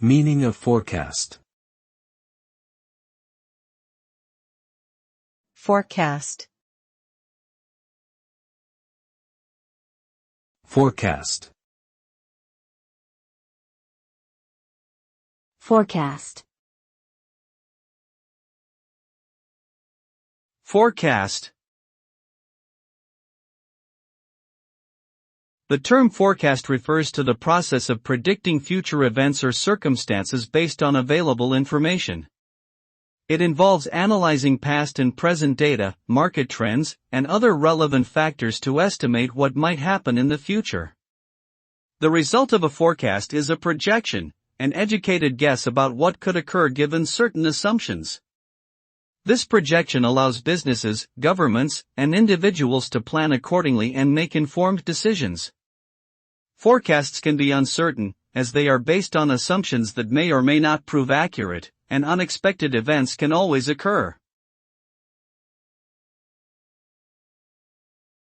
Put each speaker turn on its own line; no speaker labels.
Meaning of forecast.
Forecast.
Forecast.
Forecast.
Forecast. The term forecast refers to the process of predicting future events or circumstances based on available information. It involves analyzing past and present data, market trends, and other relevant factors to estimate what might happen in the future. The result of a forecast is a projection, an educated guess about what could occur given certain assumptions. This projection allows businesses, governments, and individuals to plan accordingly and make informed decisions. Forecasts can be uncertain, as they are based on assumptions that may or may not prove accurate, and unexpected events can always occur.